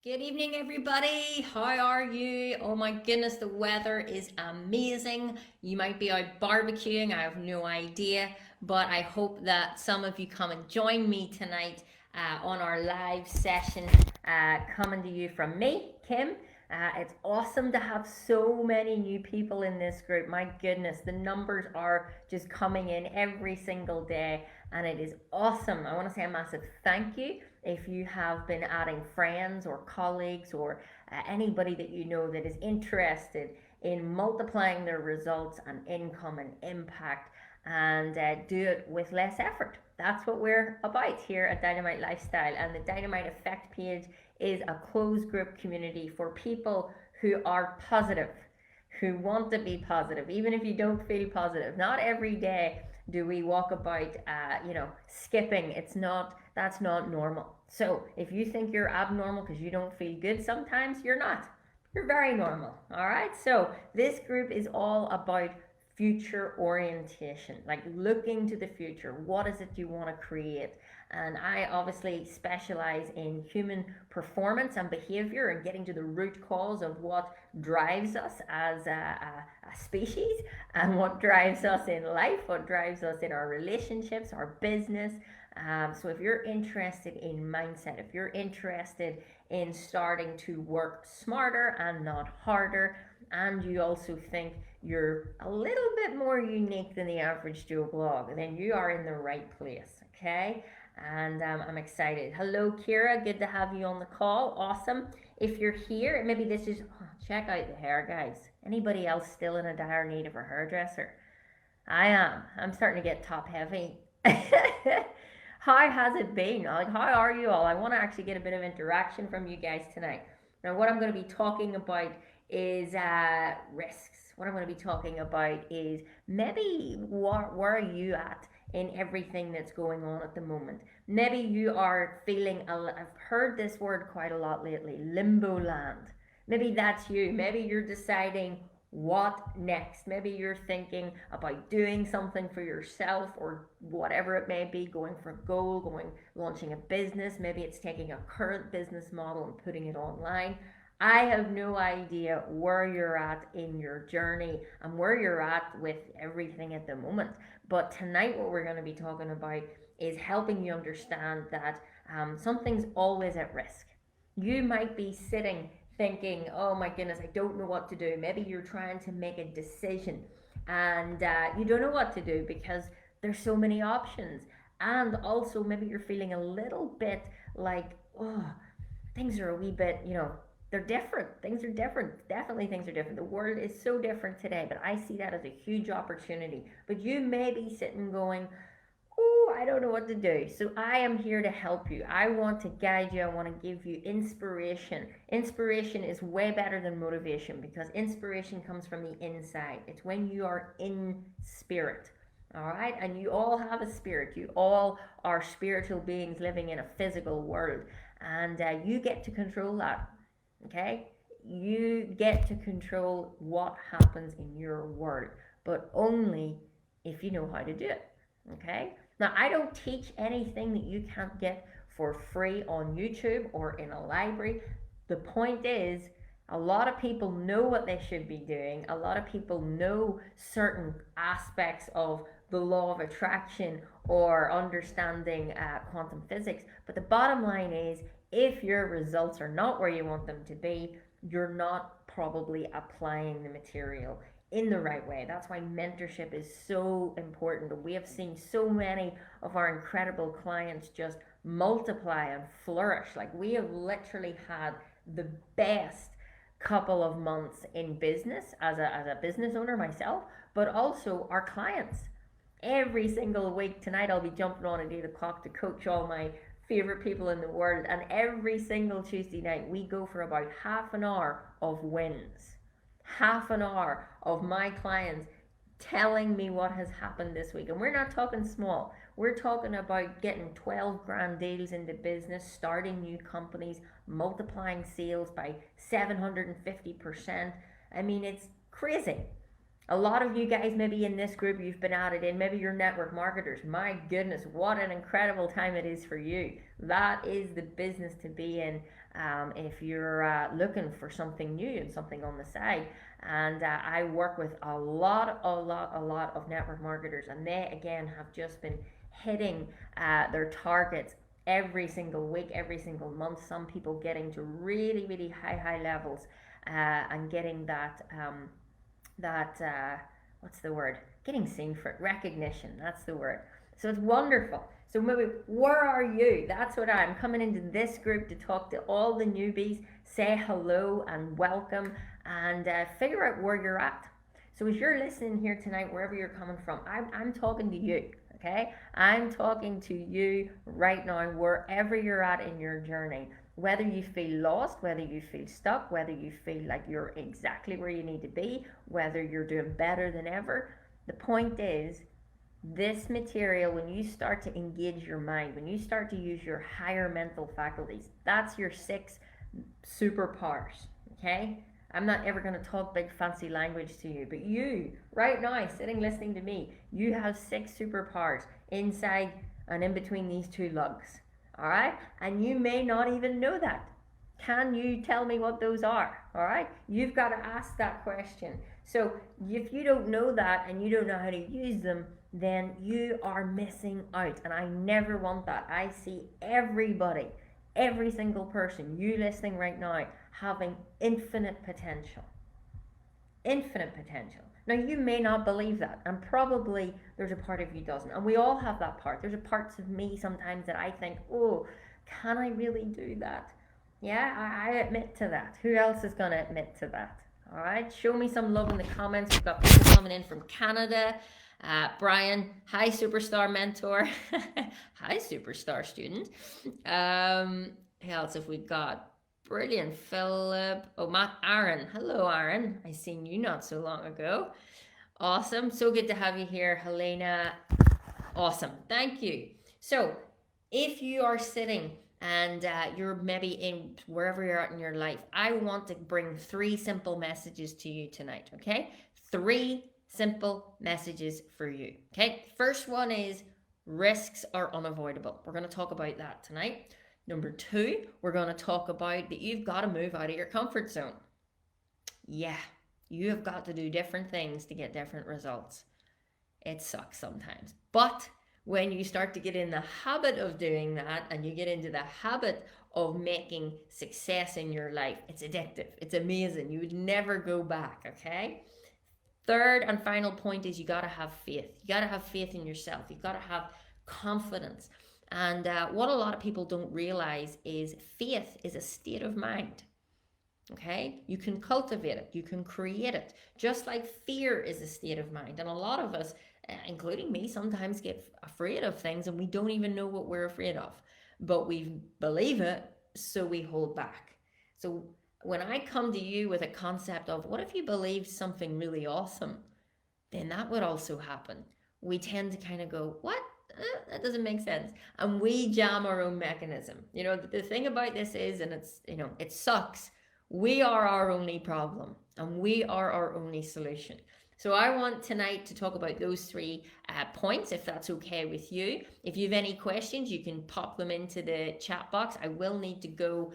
Good evening, everybody. How are you? Oh my goodness, the weather is amazing. You might be out barbecuing, I have no idea, but I hope that some of you come and join me tonight on our live session coming to you from me, Kim. It's awesome to have so many new people in this group. My goodness, the numbers are just coming in every single day, and it is awesome. I want to say a massive thank you if you have been adding friends or colleagues or anybody that you know that is interested in multiplying their results and income and impact and do it with less effort. That's what we're about here at Dynamite Lifestyle. And the Dynamite Effect page is a closed group community for people who are positive, who want to be positive, even if you don't feel positive. Not every day do we walk about, skipping. That's not normal. So if you think you're abnormal because you don't feel good sometimes, you're not. You're very normal. All right. So this group is all about future orientation, like looking to the future. What is it you want to create? And I obviously specialize in human performance and behavior and getting to the root cause of what drives us as a species and what drives us in life, what drives us in our relationships, our business. So if you're interested in mindset, if you're interested in starting to work smarter and not harder, and you also think you're a little bit more unique than the average Joe blog, then you are in the right place, okay? And I'm excited. Hello, Kira. Good to have you on the call. Awesome. If you're here, maybe this is, check out the hair, guys. Anybody else still in a dire need of a hairdresser? I am. I'm starting to get top heavy. How has it been? Like, how are you all? I want to actually get a bit of interaction from you guys tonight. Now, what I'm going to be talking about is risks. What I'm going to be talking about is maybe where are you at in everything that's going on at the moment. Maybe you are feeling, I've heard this word quite a lot lately, limbo land. Maybe that's you. Maybe you're deciding what next. Maybe you're thinking about doing something for yourself or whatever it may be, going for a goal, launching a business. Maybe it's taking a current business model and putting it online. I have no idea where you're at in your journey and where you're at with everything at the moment. But tonight, what we're going to be talking about is helping you understand that something's always at risk. You might be sitting thinking, oh my goodness, I don't know what to do. Maybe you're trying to make a decision and you don't know what to do because there's so many options. And also, maybe you're feeling a little bit like, oh, things are a wee bit, they're different. Things are different. Definitely things are different. The world is so different today, but I see that as a huge opportunity. But you may be sitting going, oh, I don't know what to do. So I am here to help you. I want to guide you. I want to give you inspiration. Inspiration is way better than motivation because inspiration comes from the inside. It's when you are in spirit. All right, and you all have a spirit. You all are spiritual beings living in a physical world, and you get to control that. Okay, you get to control what happens in your world, but only if you know how to do it. Okay, now I don't teach anything that you can't get for free on YouTube or in a library. The point is, a lot of people know what they should be doing. A lot of people know certain aspects of the law of attraction or understanding quantum physics. But the bottom line is, if your results are not where you want them to be, you're not probably applying the material in the right way. That's why mentorship is so important. We have seen so many of our incredible clients just multiply and flourish. Like, we have literally had the best couple of months in business as a business owner myself, but also our clients. Every single week, tonight I'll be jumping on at 8 o'clock to coach all my favorite people in the world, and every single Tuesday night we go for about half an hour of wins. Half an hour of my clients telling me what has happened this week. And we're not talking small. We're talking about getting 12 grand deals into business, starting new companies, multiplying sales by 750%. I mean, it's crazy. A lot of you guys, maybe in this group, you've been added in. Maybe you're network marketers. My goodness, what an incredible time it is for you. That is the business to be in. if you're looking for something new and something on the side. And I work with a lot of network marketers, and they again have just been hitting their targets every single week, every single month. Some people getting to really high levels, and getting that what's the word? Getting seen for it, recognition. That's the word. So it's wonderful. So maybe, where are you? That's what I'm coming into this group to talk to all the newbies, say hello and welcome, and figure out where you're at. So as you're listening here tonight, wherever you're coming from, I'm talking to you. Okay, I'm talking to you right now, wherever you're at in your journey. Whether you feel lost, whether you feel stuck, whether you feel like you're exactly where you need to be, whether you're doing better than ever. The point is, this material, when you start to engage your mind, when you start to use your higher mental faculties, that's your 6 superpowers. Okay, I'm not ever going to talk big fancy language to you, but you right now sitting listening to me, you have 6 superpowers inside and in between these 2 lugs. All right, and you may not even know that. Can you tell me what those are? All right, you've got to ask that question. So if you don't know that and you don't know how to use them, then you are missing out, and I never want that. I see everybody, every single person, you listening right now, having infinite potential. Infinite potential. Now, you may not believe that, and probably there's a part of you doesn't, and we all have that part. There's a parts of me sometimes that I think, oh, can I really do that? Yeah, I admit to that. Who else is going to admit to that? All right, show me some love in the comments. We've got people coming in from Canada. Brian, hi superstar mentor. Hi superstar student. Who else have we got? Brilliant. Philip. Oh, Aaron. Hello, Aaron. I seen you not so long ago. Awesome. So good to have you here, Helena. Awesome. Thank you. So if you are sitting and you're maybe in wherever you're at in your life, I want to bring 3 simple messages to you tonight. Okay? 3 simple messages for you. Okay, first one is risks are unavoidable. We're going to talk about that tonight. Number 2, we're going to talk about that you've got to move out of your comfort zone. Yeah, you have got to do different things to get different results. It sucks sometimes, but when you start to get in the habit of doing that and you get into the habit of making success in your life, it's addictive. It's amazing. You would never go back. Okay. Third and final point is you got to have faith. You got to have faith in yourself. You've got to have confidence. And what a lot of people don't realize is faith is a state of mind. Okay? You can cultivate it. You can create it. Just like fear is a state of mind. And a lot of us, including me, sometimes get afraid of things and we don't even know what we're afraid of. But we believe it, so we hold back. So when I come to you with a concept of what if you believed something really awesome, then that would also happen. We tend to kind of go, what? That doesn't make sense. And we jam our own mechanism. You know, the thing about this is, and it's, you know, it sucks. We are our only problem and we are our only solution. So I want tonight to talk about those 3 points, if that's okay with you. If you have any questions, you can pop them into the chat box. I will need to go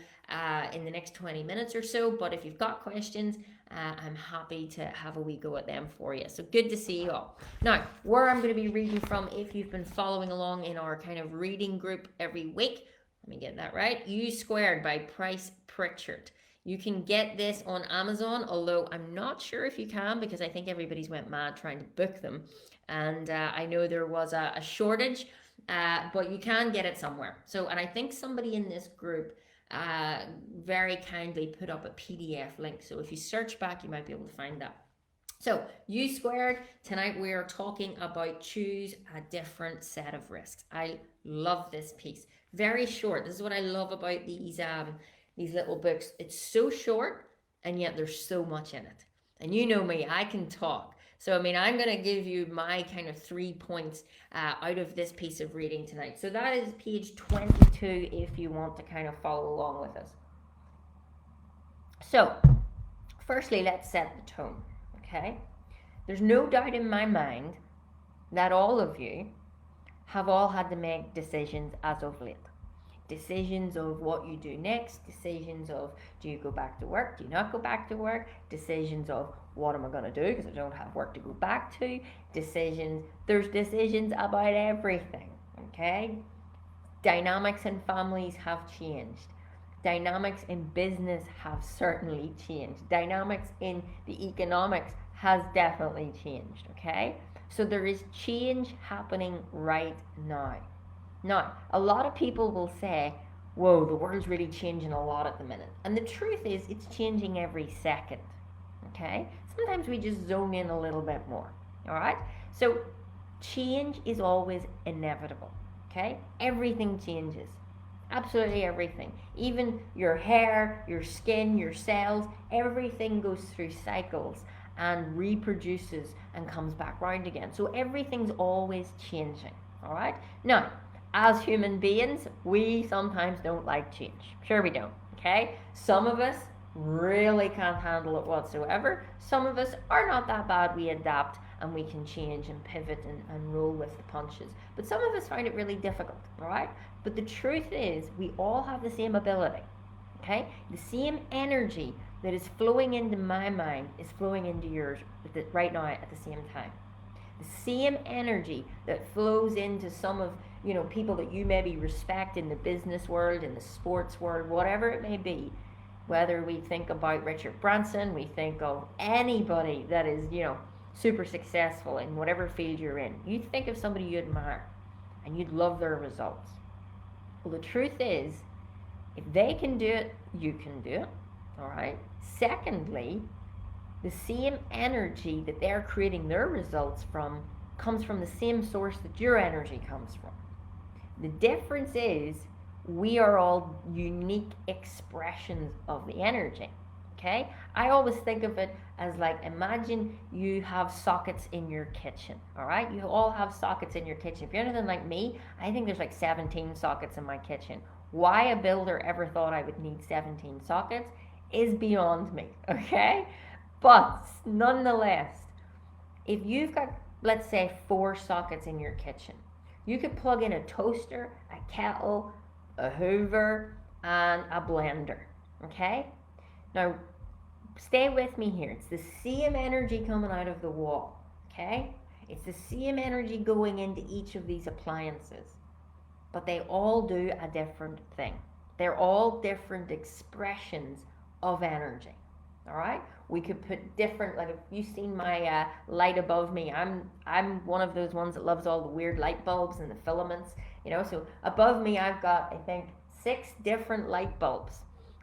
in the next 20 minutes or so, but if you've got questions, I'm happy to have a wee go at them for you. So good to see you all. Now, where I'm going to be reading from, if you've been following along in our kind of reading group every week, let me get that right, U Squared by Price Pritchard. You can get this on Amazon, although I'm not sure if you can because I think everybody's went mad trying to book them. And I know there was a shortage, but you can get it somewhere. So, and I think somebody in this group very kindly put up a PDF link. So if you search back, you might be able to find that. So U Squared, tonight we are talking about choose a different set of risks. I love this piece. Very short. This is what I love about these little books. It's so short and yet there's so much in it. And you know me, I can talk. So, I mean, I'm going to give you my kind of 3 points out of this piece of reading tonight. So that is page 22 if you want to kind of follow along with us. So, firstly, let's set the tone, okay? There's no doubt in my mind that all of you have all had to make decisions as of late. Decisions of what you do next, decisions of do you go back to work, do you not go back to work, decisions of what am I going to do because I don't have work to go back to, there's decisions about everything, okay? Dynamics in families have changed. Dynamics in business have certainly changed. Dynamics in the economics has definitely changed, okay? So there is change happening right now. Now, a lot of people will say, whoa, the world's really changing a lot at the minute. And the truth is, it's changing every second, okay? Sometimes we just zone in a little bit more, all right? So change is always inevitable, okay? Everything changes. Absolutely everything. Even your hair, your skin, your cells, everything goes through cycles and reproduces and comes back round again. So everything's always changing, all right? Now, as human beings, we sometimes don't like change. Sure we don't, okay? Some of us really can't handle it whatsoever. Some of us are not that bad. We adapt and we can change and pivot and roll with the punches. But some of us find it really difficult, all right? But the truth is, we all have the same ability, okay? The same energy that is flowing into my mind is flowing into yours right now at the same time. The same energy that flows into some of, people that you maybe respect in the business world, in the sports world, whatever it may be, whether we think about Richard Branson, we think of anybody that is, super successful in whatever field you're in. You think of somebody you admire and you'd love their results. Well, the truth is, if they can do it, you can do it, all right? Secondly, the same energy that they're creating their results from comes from the same source that your energy comes from. The difference is we are all unique expressions of the energy, okay? I always think of it as like, imagine you have sockets in your kitchen, all right? You all have sockets in your kitchen. If you're anything like me, I think there's like 17 sockets in my kitchen. Why a builder ever thought I would need 17 sockets is beyond me, okay? But nonetheless, if you've got, let's say, 4 sockets in your kitchen, you could plug in a toaster, a kettle, a hoover, and a blender, okay? Now, stay with me here. It's the same energy coming out of the wall, okay? It's the same energy going into each of these appliances, but they all do a different thing. They're all different expressions of energy, all right? We could put different, like if you've seen my light above me, I'm one of those ones that loves all the weird light bulbs and the filaments, so above me I've got, I think, 6 different light bulbs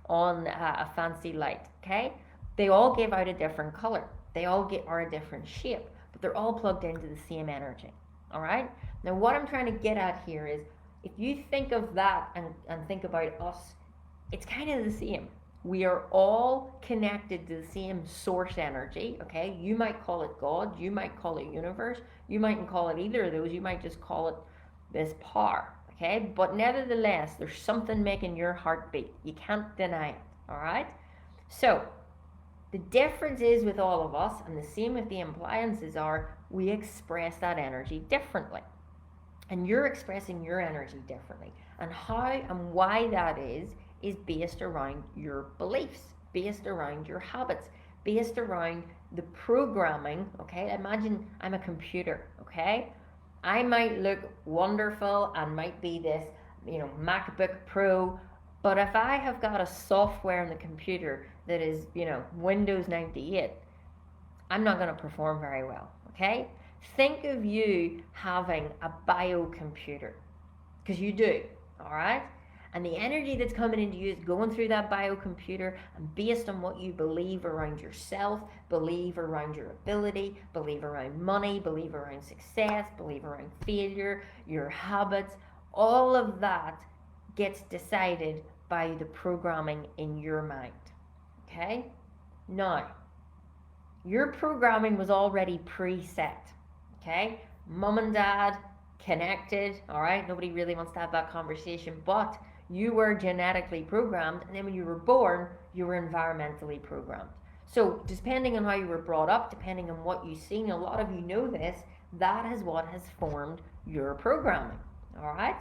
on a fancy light, okay? They all give out a different color. They all are a different shape, but they're all plugged into the same energy, all right? Now what I'm trying to get at here is, if you think of that and think about us, it's kind of the same. We are all connected to the same source energy, okay? You might call it God, you might call it universe, you mightn't call it either of those, you might just call it this power, okay? But nevertheless, there's something making your heart beat. You can't deny it, all right? So, the difference is with all of us, and the same with the appliances are, we express that energy differently. And you're expressing your energy differently. And how and why that is based around your beliefs, based around your habits, based around the programming, okay? Imagine I'm a computer, okay? I might look wonderful and might be this, MacBook Pro, but if I have got a software in the computer that is, Windows 98, I'm not going to perform very well, okay? Think of you having a biocomputer, because you do, all right? And the energy that's coming into you is going through that biocomputer, and based on what you believe around yourself, believe around your ability, believe around money, believe around success, believe around failure, your habits, all of that gets decided by the programming in your mind, okay? Now, your programming was already preset, okay? Mom and dad connected, all right? Nobody really wants to have that conversation, but you were genetically programmed, and then when you were born, you were environmentally programmed. So depending on how you were brought up, depending on what you've seen, a lot of you know this, that is what has formed your programming, all right?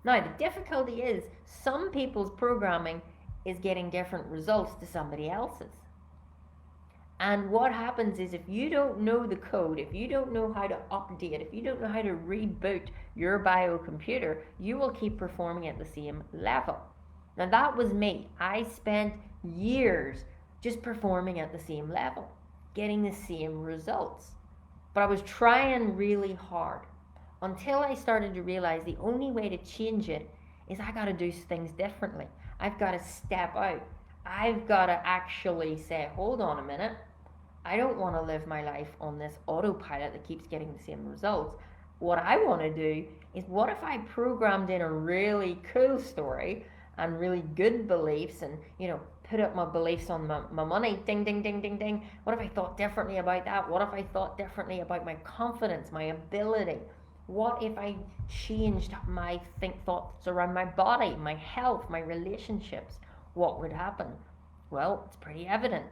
Now, the difficulty is some people's programming is getting different results to somebody else's. And what happens is, if you don't know the code, if you don't know how to update, if you don't know how to reboot your biocomputer, you will keep performing at the same level. Now, that was me. I spent years just performing at the same level, getting the same results. But I was trying really hard until I started to realize the only way to change it is I got to do things differently. I've got to step out. I've got to actually say, hold on a minute. I don't want to live my life on this autopilot that keeps getting the same results. What I want to do is, what if I programmed in a really cool story and really good beliefs, and put up my beliefs on my money, ding ding ding ding ding. What if I thought differently about that? What if I thought differently about my confidence, my ability? What if I changed my thoughts around my body, my health, my relationships? What would happen? Well, it's pretty evident.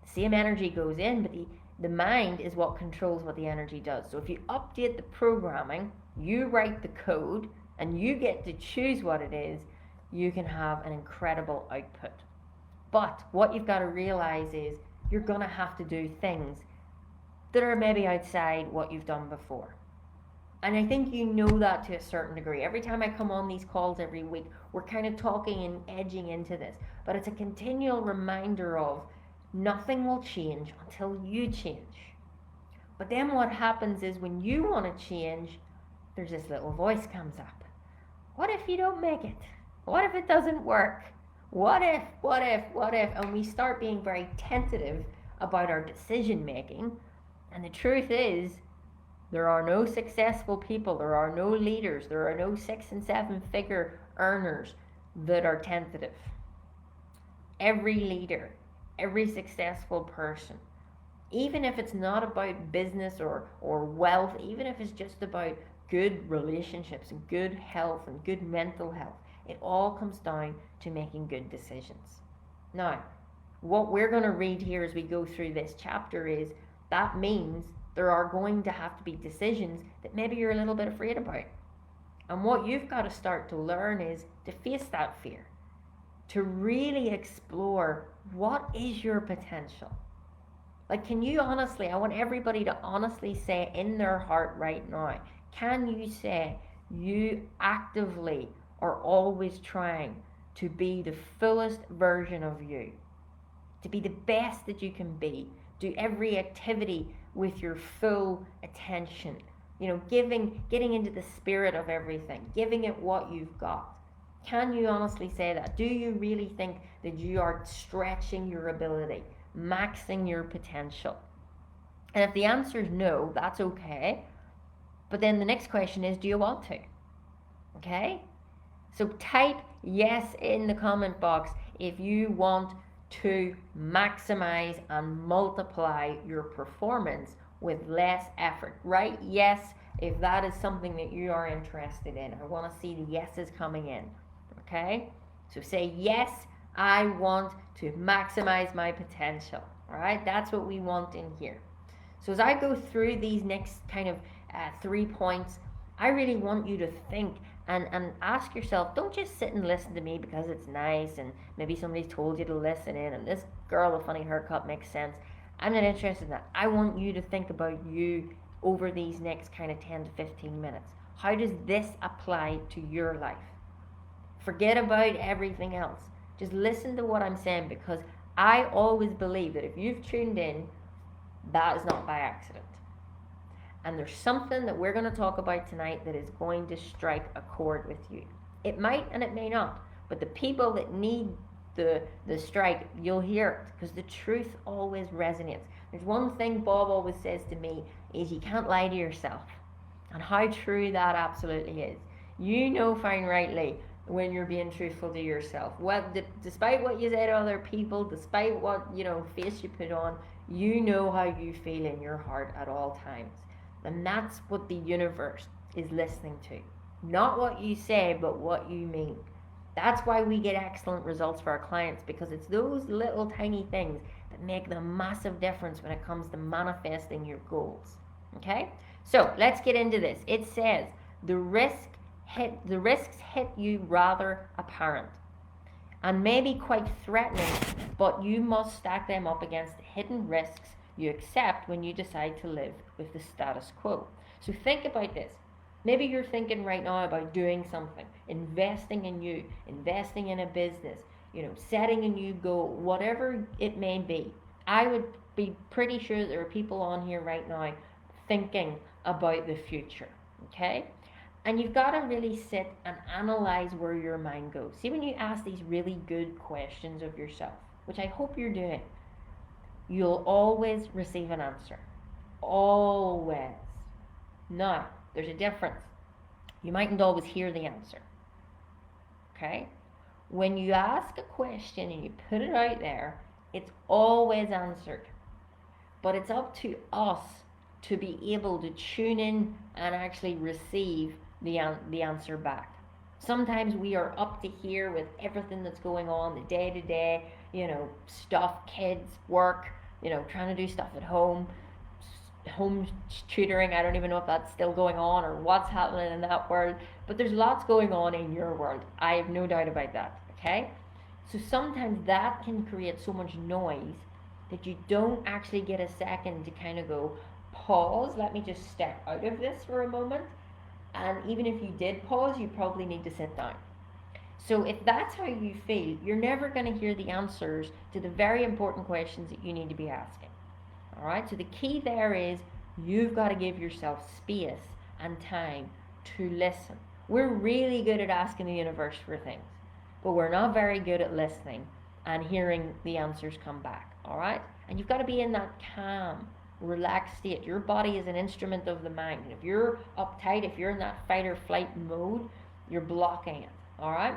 The same energy goes in, but the mind is what controls what the energy does. So if you update the programming, you write the code, and you get to choose what it is, you can have an incredible output. But what you've got to realize is, you're going to have to do things that are maybe outside what you've done before. And I think you know that to a certain degree. Every time I come on these calls every week, we're kind of talking and edging into this. But it's a continual reminder of, nothing will change until you change. But then what happens is, when you want to change, there's this little voice comes up. What if you don't make it? What if it doesn't work? What if? And we start being very tentative about our decision making. And the truth is, there are no successful people, there are no leaders, there are no 6 and 7 figure earners that are tentative. Every leader, every successful person, even if it's not about business or wealth, even if it's just about good relationships and good health and good mental health, it all comes down to making good decisions. Now, what we're going to read here as we go through this chapter is, that means there are going to have to be decisions that maybe you're a little bit afraid about. And what you've got to start to learn is to face that fear, to really explore, what is your potential? Like, can you honestly, I want everybody to honestly say in their heart right now, can you say you actively are always trying to be the fullest version of you, to be the best that you can be, do every activity with your full attention, getting into the spirit of everything, giving it what you've got? Can you honestly say that? Do you really think that you are stretching your ability, maxing your potential? And if the answer is no, that's okay. But then the next question is, do you want to? Okay? So type yes in the comment box if you want to maximize and multiply your performance with less effort. Write yes if that is something that you are interested in. I want to see the yeses coming in. Okay? So say yes, I want to maximize my potential. All right? That's what we want in here. So as I go through these next kind of 3 points, I really want you to think and ask yourself, don't just sit and listen to me because it's nice and maybe somebody's told you to listen in and this girl with a funny haircut makes sense. I'm not interested in that. I want you to think about you over these next kind of 10 to 15 minutes. How does this apply to your life? Forget about everything else. Just listen to what I'm saying, because I always believe that if you've tuned in, that is not by accident. And there's something that we're going to talk about tonight that is going to strike a chord with you. It might and it may not, but the people that need the strike, you'll hear it, because the truth always resonates. There's one thing Bob always says to me, is you can't lie to yourself. And how true that absolutely is. You know fine rightly when you're being truthful to yourself. Despite what you say to other people, despite what face you put on, you know how you feel in your heart at all times. And that's what the universe is listening to. Not what you say, but what you mean. That's why we get excellent results for our clients, because it's those little tiny things that make the massive difference when it comes to manifesting your goals. Okay? So let's get into this. It says, the risk hit you rather apparent and maybe quite threatening, but you must stack them up against the hidden risks you accept when you decide to live with the status quo. So think about this. Maybe you're thinking right now about doing something, investing in you, investing in a business, setting a new goal, whatever it may be. I would be pretty sure there are people on here right now thinking about the future, okay? And you've got to really sit and analyze where your mind goes. See, when you ask these really good questions of yourself, which I hope you're doing, you'll always receive an answer. Always. Now, there's a difference. You mightn't always hear the answer. Okay? When you ask a question and you put it out there, it's always answered. But it's up to us to be able to tune in and actually receive the answer back. Sometimes we are up to here with everything that's going on, the day-to-day, stuff, kids, work, trying to do stuff at home tutoring. I don't even know if that's still going on or what's happening in that world, but there's lots going on in your world. I have no doubt about that, okay? So sometimes that can create so much noise that you don't actually get a second to kind of go, pause, let me just step out of this for a moment. And even if you did pause, you probably need to sit down. So if that's how you feel, you're never going to hear the answers to the very important questions that you need to be asking. All right, so the key there is you've got to give yourself space and time to listen. We're really good at asking the universe for things, but we're not very good at listening and hearing the answers come back. All right, and you've got to be in that calm, relaxed state. Your body is an instrument of the mind. And if you're uptight, if you're in that fight or flight mode, you're blocking it. All right,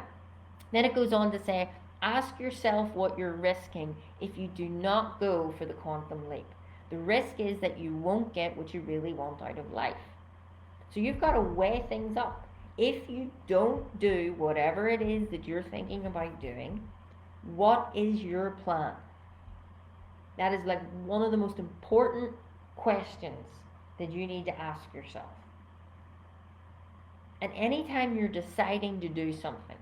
then it goes on to say, ask yourself what you're risking if you do not go for the quantum leap. The risk is that you won't get what you really want out of life. So you've got to weigh things up. If you don't do whatever it is that you're thinking about doing, what is your plan? That is like one of the most important questions that you need to ask yourself. And anytime you're deciding to do something,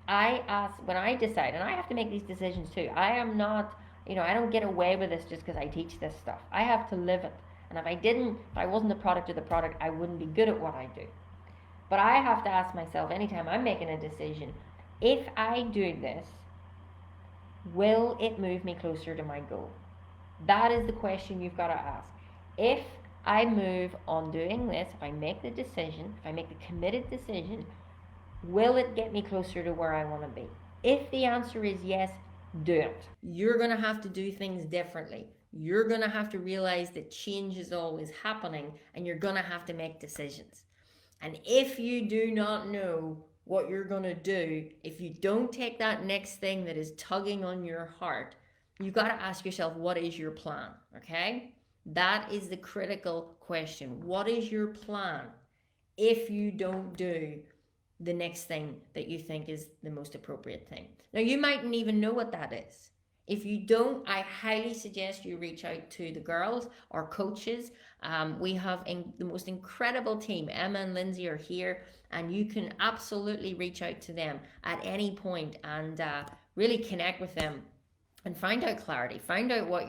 when I decide, and I have to make these decisions too. I am not, I don't get away with this just because I teach this stuff. I have to live it. And if I wasn't the product of the product, I wouldn't be good at what I do. But I have to ask myself anytime I'm making a decision, if I do this, will it move me closer to my goal? That is the question you've got to ask. If I move on doing this, if I make the decision, if I make the committed decision, will it get me closer to where I want to be? If the answer is yes, do it. You're going to have to do things differently. You're going to have to realize that change is always happening, and you're going to have to make decisions. And if you do not know what you're going to do, if you don't take that next thing that is tugging on your heart, you've got to ask yourself, what is your plan? Okay? That is the critical question. What is your plan if you don't do the next thing that you think is the most appropriate thing? Now, you mightn't even know what that is. If you don't, I highly suggest you reach out to the girls or coaches. We have the most incredible team. Emma and Lindsay are here, and you can absolutely reach out to them at any point and really connect with them and find out clarity. Find out what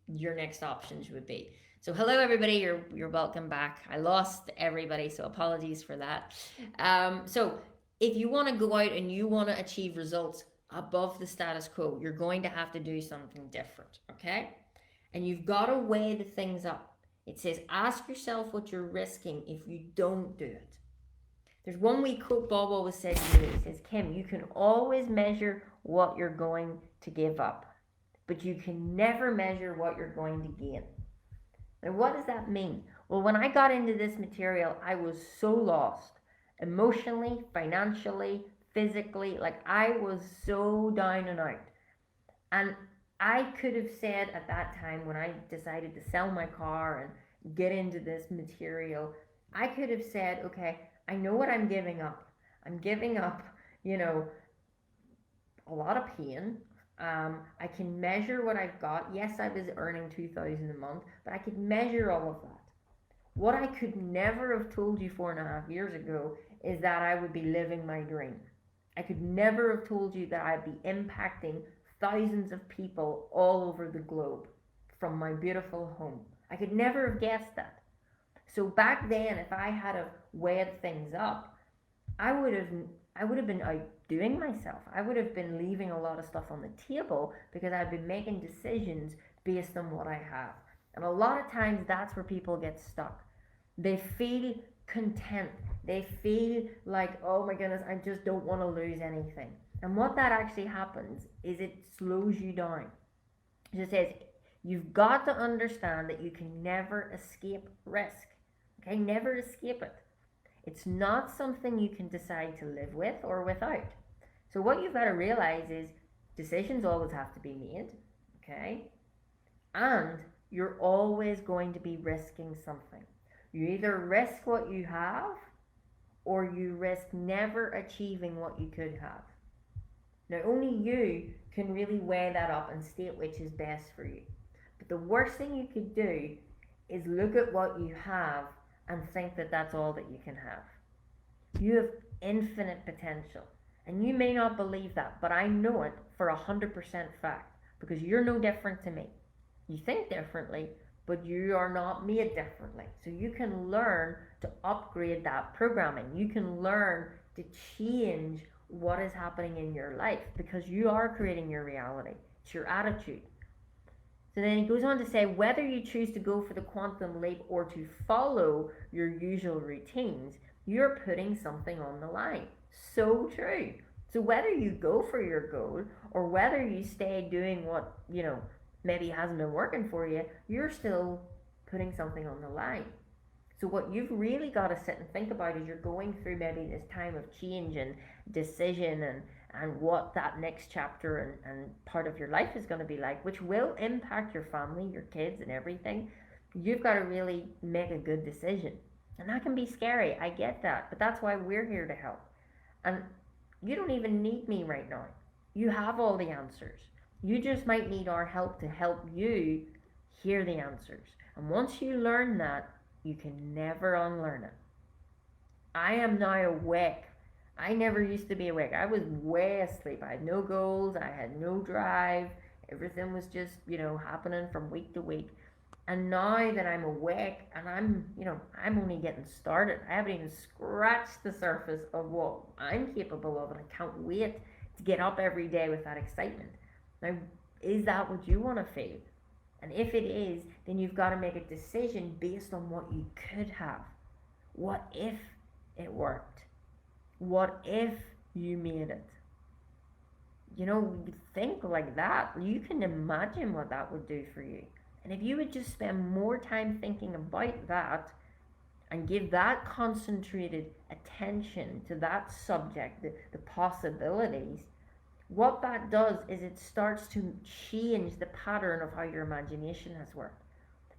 your next options would be. So hello everybody, you're welcome back. I lost everybody, so apologies for that. So if you want to go out and you want to achieve results above the status quo, you're going to have to do something different, okay? And you've got to weigh the things up. It says, ask yourself what you're risking if you don't do it. There's one wee quote Bob always said to me. He says, Kim, you can always measure what you're going to give up, but you can never measure what you're going to gain. Now, what does that mean? Well, when I got into this material, I was so lost. Emotionally, financially, physically, like I was so down and out. And I could have said at that time when I decided to sell my car and get into this material, I could have said, okay, I know what I'm giving up. I'm giving up, a lot of pain. I can measure what I've got. Yes, I was earning $2,000 a month, but I could measure all of that. What I could never have told you 4.5 years ago is that I would be living my dream. I could never have told you that I'd be impacting thousands of people all over the globe from my beautiful home. I could never have guessed that. So back then, if I had have weighed things up, I would have I would have been outdoing myself. I would have been leaving a lot of stuff on the table because I've been making decisions based on what I have. And a lot of times that's where people get stuck. They feel content. They feel like, oh my goodness, I just don't want to lose anything. And what that actually happens is it slows you down. It just says, you've got to understand that you can never escape risk. Okay, never escape it. It's not something you can decide to live with or without. So what you've got to realize is decisions always have to be made, okay? And you're always going to be risking something. You either risk what you have or you risk never achieving what you could have. Now, only you can really weigh that up and state which is best for you. But the worst thing you could do is look at what you have and think that that's all that you can have. You have infinite potential. And you may not believe that, but I know it for 100% fact because you're no different to me. You think differently, but you are not made differently. So you can learn to upgrade that programming. You can learn to change what is happening in your life because you are creating your reality. It's your attitude. So then he goes on to say, whether you choose to go for the quantum leap or to follow your usual routines, you're putting something on the line. So true. So whether you go for your goal or whether you stay doing what, maybe hasn't been working for you, you're still putting something on the line. So what you've really got to sit and think about is you're going through maybe this time of change and decision and what that next chapter and part of your life is going to be like, which will impact your family, your kids and everything. You've got to really make a good decision. And that can be scary, I get that, but that's why we're here to help. And you don't even need me right now. You have all the answers. You just might need our help to help you hear the answers. And once you learn that, you can never unlearn it. I am now awake. I never used to be awake. I was way asleep. I had no goals. I had no drive. Everything was just, happening from week to week. And now that I'm awake and I'm only getting started. I haven't even scratched the surface of what I'm capable of, and I can't wait to get up every day with that excitement. Now, is that what you want to feel? And if it is, then you've got to make a decision based on what you could have. What if it worked? What if you made it? Think like that. You can imagine what that would do for you. And if you would just spend more time thinking about that and give that concentrated attention to that subject, the possibilities, what that does is it starts to change the pattern of how your imagination has worked.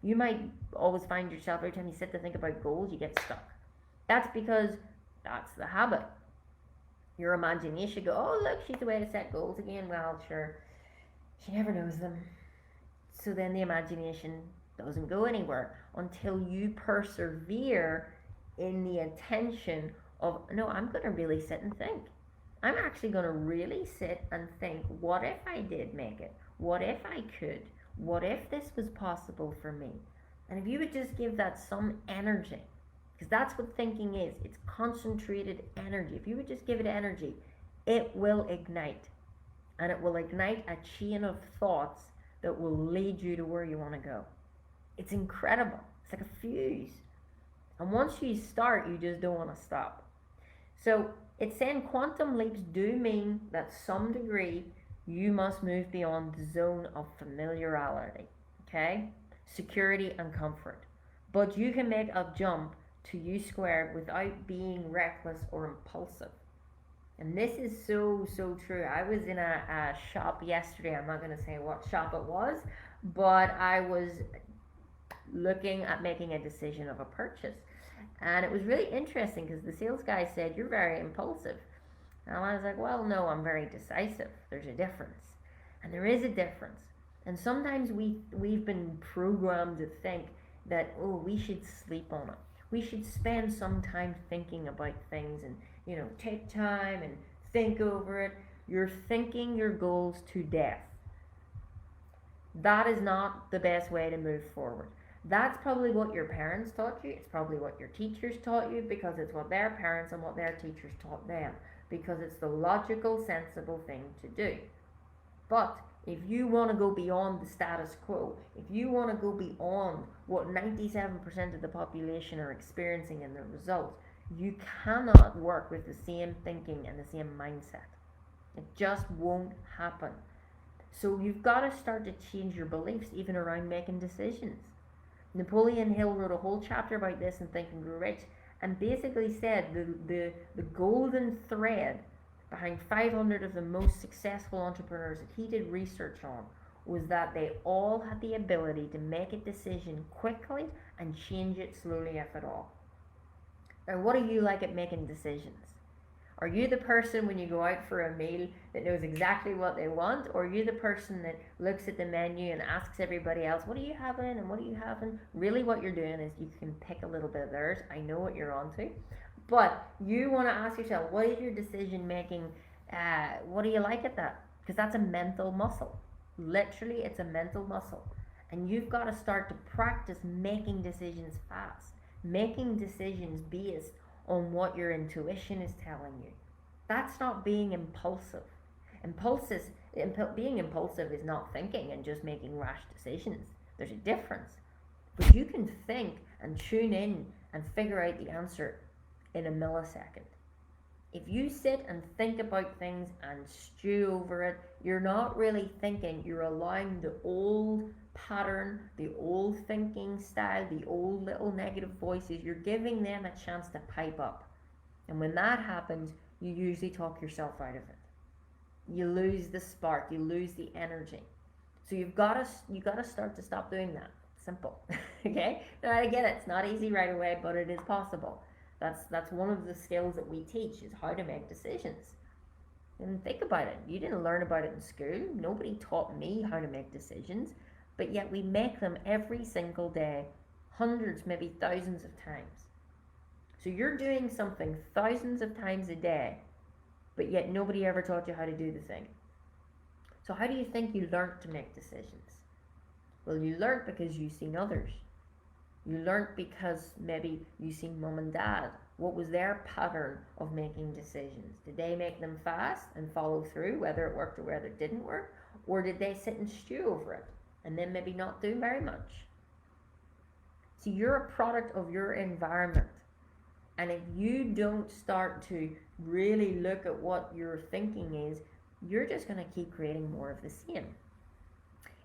You might always find yourself, every time you sit to think about goals, you get stuck. That's because that's the habit. Your imagination go, oh look, she's the way to set goals again. Well, sure, she never knows them. So then the imagination doesn't go anywhere until you persevere in the intention of, no, I'm going to really sit and think. I'm actually going to really sit and think, what if I did make it? What if I could? What if this was possible for me? And if you would just give that some energy, because that's what thinking is, it's concentrated energy. If you would just give it energy, it will ignite. And it will ignite a chain of thoughts that will lead you to where you want to go. It's incredible. It's like a fuse. And once you start, you just don't want to stop. So it's saying quantum leaps do mean that some degree you must move beyond the zone of familiarity, okay? Security and comfort. But you can make a jump to U squared without being reckless or impulsive. And this is so, so true. I was in a shop yesterday. I'm not going to say what shop it was, but I was looking at making a decision of a purchase. And it was really interesting because the sales guy said, you're very impulsive. And I was like, well, no, I'm very decisive. There's a difference. And there is a difference. And sometimes we've been programmed to think that, oh, we should sleep on it. We should spend some time thinking about things and, take time and think over it. You're thinking your goals to death. That is not the best way to move forward. That's probably what your parents taught you. It's probably what your teachers taught you, because it's what their parents and what their teachers taught them, because it's the logical, sensible thing to do. But if you want to go beyond the status quo, if you want to go beyond what 97% of the population are experiencing in their results, you cannot work with the same thinking and the same mindset. It just won't happen. So you've got to start to change your beliefs even around making decisions. Napoleon Hill wrote a whole chapter about this in Think and Grow Rich, and basically said the golden thread behind 500 of the most successful entrepreneurs that he did research on was that they all had the ability to make a decision quickly and change it slowly, if at all. Now, what are you like at making decisions? Are you the person when you go out for a meal that knows exactly what they want? Or are you the person that looks at the menu and asks everybody else, what are you having and what are you having? Really what you're doing is you can pick a little bit of theirs. I know what you're onto. But you want to ask yourself, what is your decision making? What do you like at that? Because that's a mental muscle. Literally, it's a mental muscle. And you've got to start to practice making decisions fast. Making decisions based on what your intuition is telling you. That's not being impulsive. Being impulsive is not thinking and just making rash decisions. There's a difference. But you can think and tune in and figure out the answer in a millisecond. If you sit and think about things and stew over it, you're not really thinking. You're allowing the old pattern, the old thinking style, the old little negative voices, you're giving them a chance to pipe up. And when that happens, you usually talk yourself out of it. You lose the spark, you lose the energy. So you've got to start to stop doing that. Simple. Okay? Now I get it, it's not easy right away, but it is possible. That's one of the skills that we teach, is how to make decisions. And think about it. You didn't learn about it in school. Nobody taught me how to make decisions. But yet we make them every single day, hundreds, maybe thousands of times. So you're doing something thousands of times a day, but yet nobody ever taught you how to do the thing. So how do you think you learned to make decisions? Well, you learned because you've seen others. You learned because maybe you've seen mom and dad. What was their pattern of making decisions? Did they make them fast and follow through, whether it worked or whether it didn't work? Or did they sit and stew over it and then maybe not do very much? See, you're a product of your environment. And if you don't start to really look at what your thinking is, you're just going to keep creating more of the same.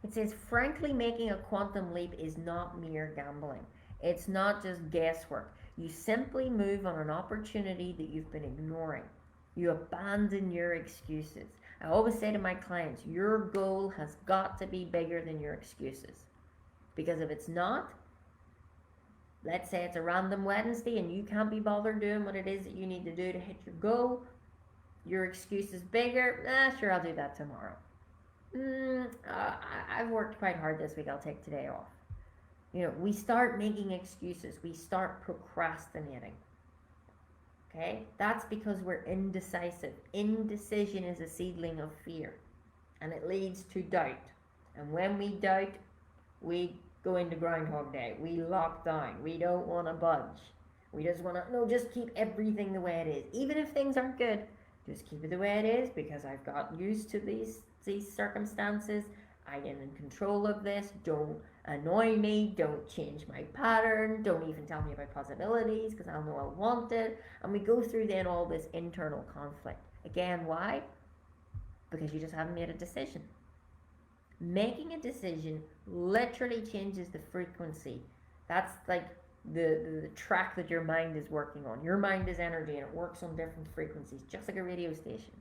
It says, frankly, making a quantum leap is not mere gambling. It's not just guesswork. You simply move on an opportunity that you've been ignoring. You abandon your excuses. I always say to my clients, your goal has got to be bigger than your excuses. Because if it's not, let's say it's a random Wednesday and you can't be bothered doing what it is that you need to do to hit your goal, your excuse is bigger. Sure, I'll do that tomorrow. I've worked quite hard this week, I'll take today off. We start making excuses. We start procrastinating. Okay? That's because we're indecisive. Indecision is a seedling of fear, and it leads to doubt. And when we doubt, we go into Groundhog Day. We lock down. We don't want to budge. We just want to, just keep everything the way it is. Even if things aren't good, just keep it the way it is, because I've got used to these circumstances. I am in control of this. Don't annoy me. Don't change my pattern. Don't even tell me about possibilities, because I'll know I'll want it. And we go through then all this internal conflict. Again, why? Because you just haven't made a decision. Making a decision literally changes the frequency. That's like the track that your mind is working on. Your mind is energy, and it works on different frequencies, just like a radio station.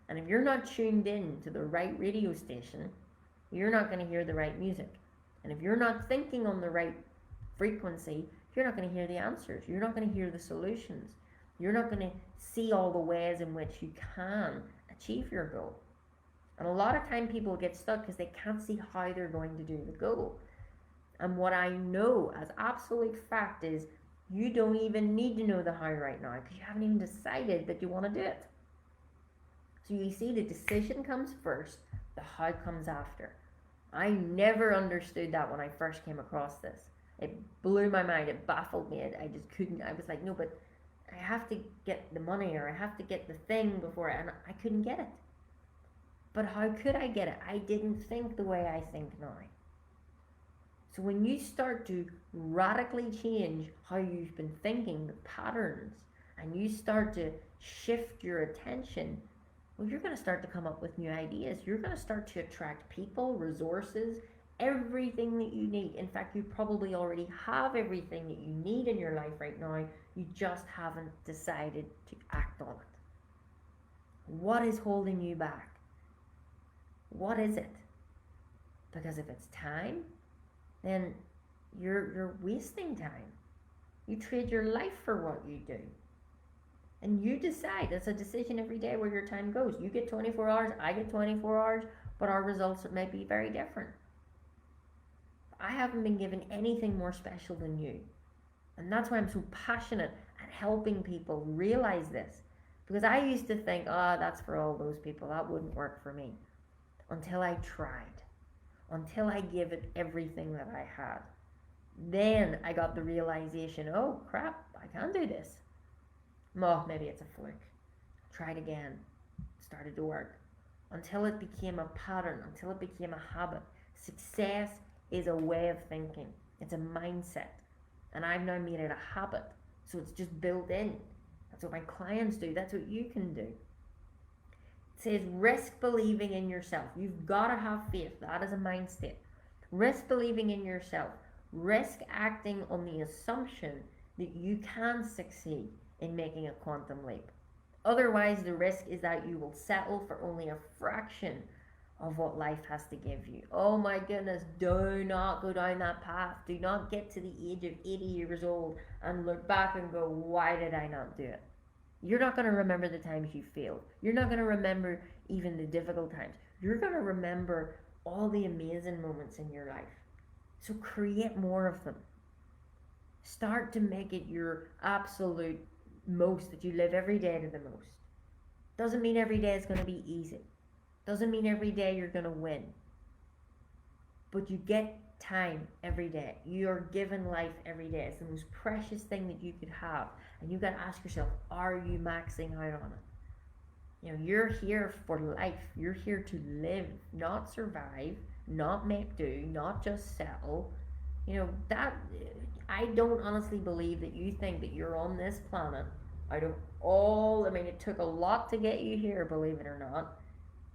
And if you're not tuned in to the right radio station, you're not going to hear the right music. And if you're not thinking on the right frequency, you're not going to hear the answers. You're not going to hear the solutions. You're not going to see all the ways in which you can achieve your goal. And a lot of time people get stuck because they can't see how they're going to do the goal. And what I know as absolute fact is You don't even need to know the how right now because you haven't even decided that you want to do it. So you see, the decision comes first, the how comes after. I never understood that when I first came across this. It blew my mind. It baffled me. I just couldn't. I was like, no, but I have to get the money or I have to get the thing before, and I couldn't get it. But how could I get it? I didn't think the way I think now. So when you start to radically change how you've been thinking, the patterns, and you start to shift your attention, well, you're going to start to come up with new ideas. You're going to start to attract people, resources, everything that you need. In fact, you probably already have everything that you need in your life right now. You just haven't decided to act on it. What is holding you back? What is it? Because if it's time, then you're wasting time. You trade your life for what you do. And you decide. It's a decision every day where your time goes. You get 24 hours, I get 24 hours, but our results may be very different. I haven't been given anything more special than you. And that's why I'm so passionate at helping people realize this. Because I used to think, that's for all those people. That wouldn't work for me. Until I tried. Until I gave it everything that I had. Then I got the realization, oh crap, I can do this. Oh, maybe it's a fluke. Tried again. Started to work. Until it became a pattern, until it became a habit. Success is a way of thinking. It's a mindset. And I've now made it a habit. So it's just built in. That's what my clients do. That's what you can do. It says risk believing in yourself. You've got to have faith. That is a mind state. Risk believing in yourself. Risk acting on the assumption that you can succeed in making a quantum leap. Otherwise, the risk is that you will settle for only a fraction of what life has to give you. Oh my goodness, do not go down that path. Do not get to the age of 80 years old and look back and go, why did I not do it? You're not going to remember the times you failed. You're not going to remember even the difficult times. You're going to remember all the amazing moments in your life. So create more of them. Start to make it your absolute most, that you live every day to the most. Doesn't mean every day is going to be easy. Doesn't mean every day you're going to win. But you get time every day. You're given life every day. It's the most precious thing that you could have. And you've got to ask yourself, are you maxing out on it? You know, you're here for life. You're here to live, not survive, not make do, not just settle. You know, that I don't honestly believe that you think that you're on this planet it took a lot to get you here, believe it or not.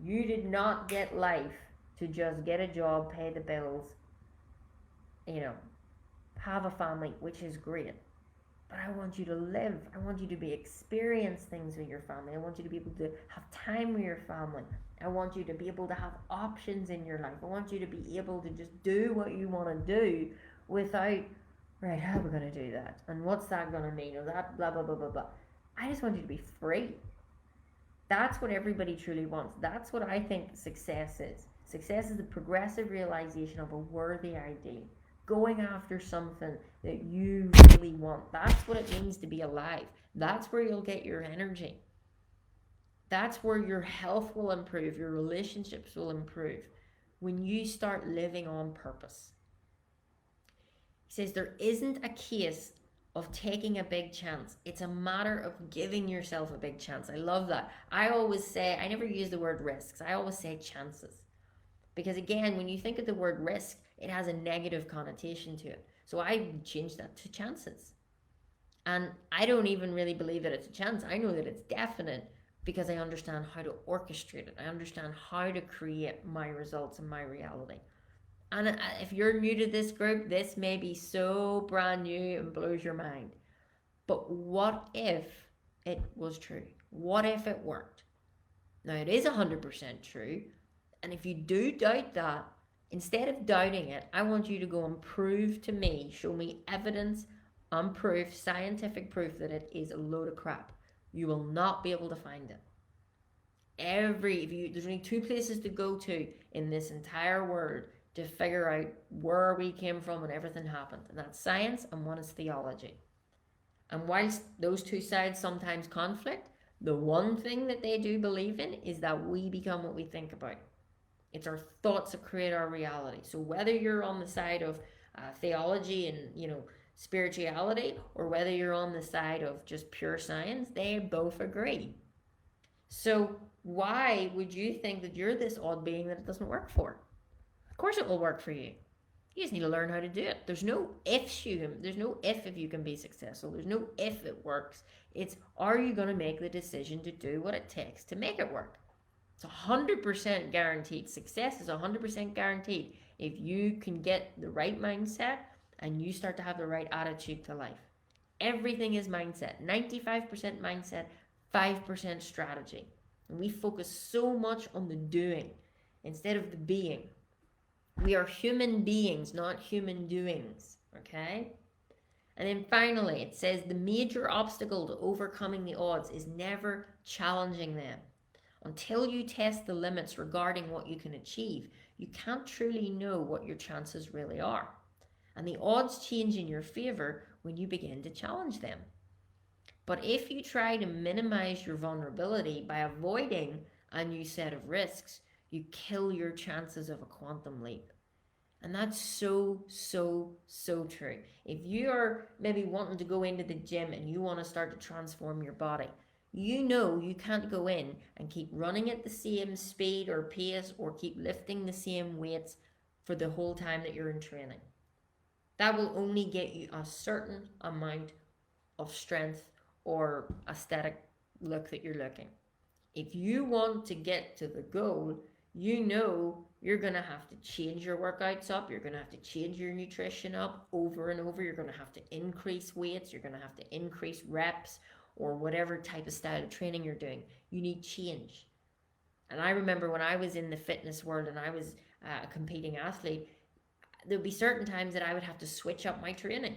You did not get life to just get a job, pay the bills, have a family, which is great. But I want you to live. I want you to experience things with your family. I want you to be able to have time with your family. I want you to be able to have options in your life. I want you to be able to just do what you want to do without, right, how are we going to do that? And what's that going to mean? Or that blah, blah, blah, blah, blah. I just want you to be free. That's what everybody truly wants. That's what I think success is. Success is the progressive realization of a worthy ideal. Going after something that you really want. That's what it means to be alive. That's where you'll get your energy. That's where your health will improve, your relationships will improve. When you start living on purpose. He says there isn't a case of taking a big chance. It's a matter of giving yourself a big chance. I love that. I always say, I never use the word risks. I always say chances. Because again, when you think of the word risk, it has a negative connotation to it. So I changed that to chances. And I don't even really believe that it's a chance. I know that it's definite because I understand how to orchestrate it. I understand how to create my results and my reality. And if you're new to this group, this may be so brand new and blows your mind. But what if it was true? What if it worked? Now, it is 100% true. And if you do doubt that, instead of doubting it, I want you to go and prove to me, show me evidence and proof, scientific proof that it is a load of crap. You will not be able to find it. There's only two places to go to in this entire world to figure out where we came from and everything happened. And that's science and one is theology. And whilst those two sides sometimes conflict, the one thing that they do believe in is that we become what we think about. It's our thoughts that create our reality. So whether you're on the side of theology and spirituality, or whether you're on the side of just pure science, they both agree. So why would you think that you're this odd being that it doesn't work for? Of course it will work for you. You just need to learn how to do it. There's no ifs there's no if you can be successful. There's no if it works. It's, are you going to make the decision to do what it takes to make it work? It's 100% guaranteed. Success is 100% guaranteed if you can get the right mindset and you start to have the right attitude to life. Everything is mindset. 95% mindset, 5% strategy. And we focus so much on the doing instead of the being. We are human beings, not human doings, okay? And then finally, it says the major obstacle to overcoming the odds is never challenging them. Until you test the limits regarding what you can achieve, you can't truly know what your chances really are. And the odds change in your favor when you begin to challenge them. But if you try to minimize your vulnerability by avoiding a new set of risks, you kill your chances of a quantum leap. And that's so, so, so true. If you are maybe wanting to go into the gym and you want to start to transform your body, you know you can't go in and keep running at the same speed or pace or keep lifting the same weights for the whole time that you're in training. That will only get you a certain amount of strength or aesthetic look that you're looking. If you want to get to the goal, you know you're going to have to change your workouts up. You're going to have to change your nutrition up over and over. You're going to have to increase weights. You're going to have to increase reps or whatever type of style of training you're doing. You need change. And I remember when I was in the fitness world and I was a competing athlete, there would be certain times that I would have to switch up my training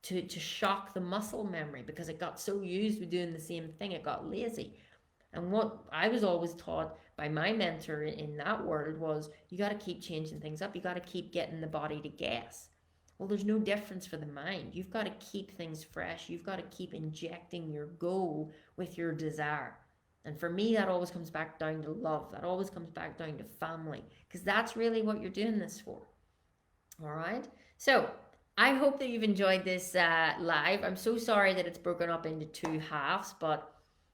to shock the muscle memory because it got so used to doing the same thing, it got lazy. And what I was always taught by my mentor in that world was, you got to keep changing things up. You got to keep getting the body to gas. Well, there's no difference for the mind. You've got to keep things fresh. You've got to keep injecting your goal with your desire. And for me, that always comes back down to love. That always comes back down to family, because that's really what you're doing this for. All right. So I hope that you've enjoyed this live. I'm so sorry that it's broken up into two halves, but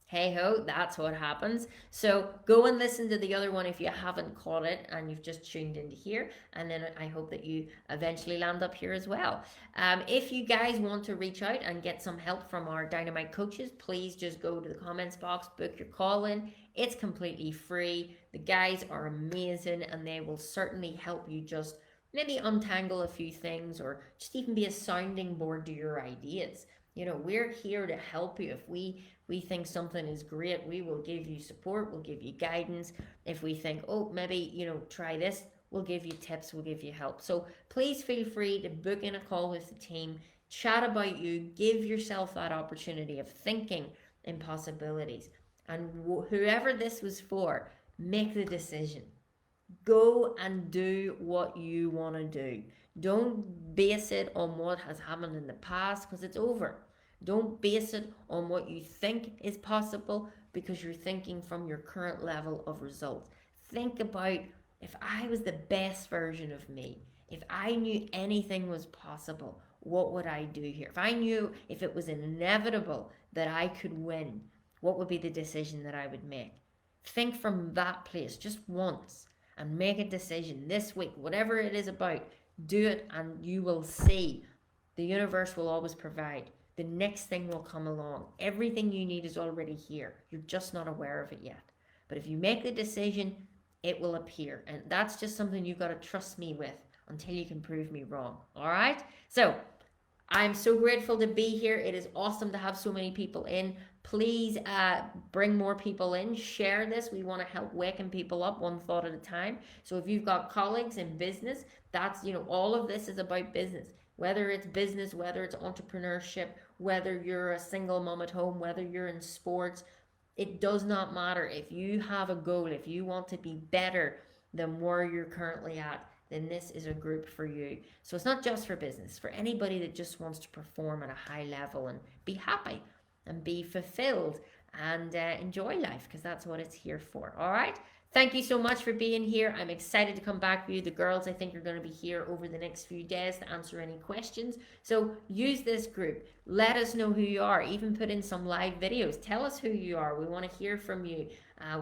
hey ho, that's what happens. So go and listen to the other one if you haven't caught it and you've just tuned into here. And then I hope that you eventually land up here as well. If you guys want to reach out and get some help from our Dynamite coaches, please just go to the comments box, book your call in. It's completely free. The guys are amazing and they will certainly help you just maybe untangle a few things or just even be a sounding board to your ideas. You know, we're here to help you. If we think something is great, we will give you support, we'll give you guidance. If we think, oh, maybe, try this, we'll give you tips, we'll give you help. So please feel free to book in a call with the team, chat about you, give yourself that opportunity of thinking in possibilities. And whoever this was for, make the decision. Go and do what you want to do. Don't base it on what has happened in the past, because it's over. Don't base it on what you think is possible, because you're thinking from your current level of results. Think about, if I was the best version of me, if I knew anything was possible, what would I do here? If I knew if it was inevitable that I could win, what would be the decision that I would make? Think from that place just once and make a decision this week, whatever it is about. Do it and you will see the universe will always provide. The next thing will come along. Everything you need is already here. You're just not aware of it yet. But if you make the decision, it will appear. And that's just something you've got to trust me with until you can prove me wrong. All right? So I'm so grateful to be here. It is awesome to have so many people in. Please bring more people in. Share this. We want to help waking people up one thought at a time. So if you've got colleagues in business, that's, all of this is about business. Whether it's business, whether it's entrepreneurship, whether you're a single mom at home, whether you're in sports, it does not matter. If you have a goal, if you want to be better than where you're currently at, then this is a group for you. So it's not just for business, for anybody that just wants to perform at a high level and be happy and be fulfilled and enjoy life, because that's what it's here for. All right. Thank you so much for being here. I'm excited to come back with you. The girls, I think, are going to be here over the next few days to answer any questions. So use this group. Let us know who you are. Even put in some live videos. Tell us who you are. We want to hear from you.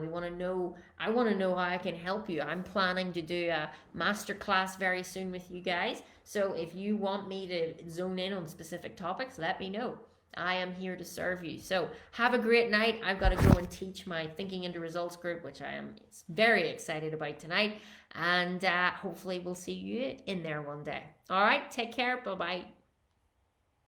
We want to know. I want to know how I can help you. I'm planning to do a masterclass very soon with you guys. So if you want me to zone in on specific topics, let me know. I am here to serve you. So have a great night. I've got to go and teach my Thinking into Results group, which I am very excited about tonight. And hopefully we'll see you in there one day. All right. Take care. Bye-bye.